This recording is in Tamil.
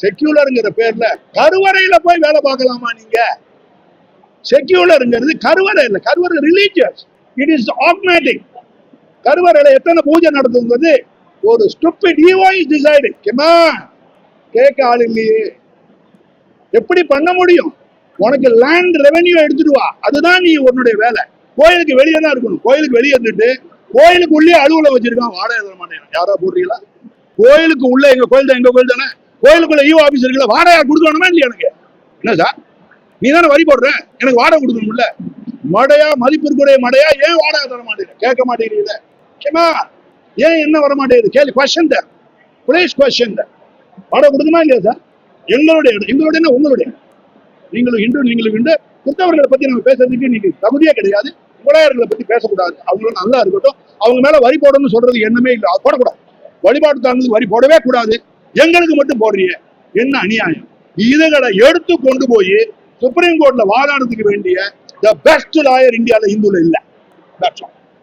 செக்யூலர்ங்கிற பேர்ல கருவறையில போய் வேலை பார்க்கலாமா நீங்க? செக்யூலர்ங்கிறது கருவறை இல்ல, கருவறை ரிலீஜியஸ், இட் இஸ் ஆக்மேட்டிக். கருவறையில எத்தனை பூஜை நடத்துங்கிறது ஒரு ஸ்டூபிட் ஈகோ இஸ் டிசைடட். கேட்க ஆள் இல்லையே, எப்படி பண்ண முடியும்? உனக்கு லேண்ட் ரெவென்யூ எடுத்துட்டு வா, அதுதான் நீ உன்னுடைய வேலை. கோயிலுக்கு வெளியே தான் இருக்கணும். கோயிலுக்கு வெளியே இருந்துட்டு கோயிலுக்கு உள்ளே அலுவலகம் வச்சிருக்கான், வாடகை தர மாட்டேன். யாரா போடுறீங்களா? கோயிலுக்கு உள்ள, எங்க கோயில் தான், எங்க கோயில் தானே, கோயிலுக்குள்ள ஈவோ ஆபீஸ் இருக்குல்ல, வாடகை கொடுக்கணுமா இல்லையா? எனக்கு என்ன சார், நீ தானே வரி போடுற, எனக்கு வாடகை கொடுக்கணும்ல. மடையா, மதிப்பிற்குரிய மடையா, ஏன் வாடகை தர மாட்டேங்க? கேட்க மாட்டேங்கிறீங்க. ஏன் என்ன வர மாட்டேங்குது? கேள்வி, கொஸ்டின் தான், பிளீஸ் கொஸ்டின் தான். வாடகை கொடுக்குமா இல்லையா சார்? எங்களுடைய எங்களுடைய உங்களுடைய, நீங்களும் இன்று நீங்களும் இன்று கிறிஸ்தவர்களை பத்தி நம்ம பேசுறதுக்கு இன்னைக்கு தகுதியே கிடையாது. முகலாயர்களை பத்தி பேசக்கூடாது. அவங்களும் நல்லா இருக்கட்டும். அவங்க மேல வரி போடணும்னு சொல்றது எண்ணமே இல்லை, போடக்கூடாது. வழிபாட்டு தரங்களுக்கு வரி போடவே கூடாது. எங்களுக்கு மட்டும் போடுறீங்க, என்ன அநியாயம்? இதுகளை எடுத்து கொண்டு போய் சுப்ரீம் கோர்ட்ல வாதாடுறதுக்கு வேண்டிய த பெஸ்ட் லாயர் இந்தியாவில் இந்துல இல்லை.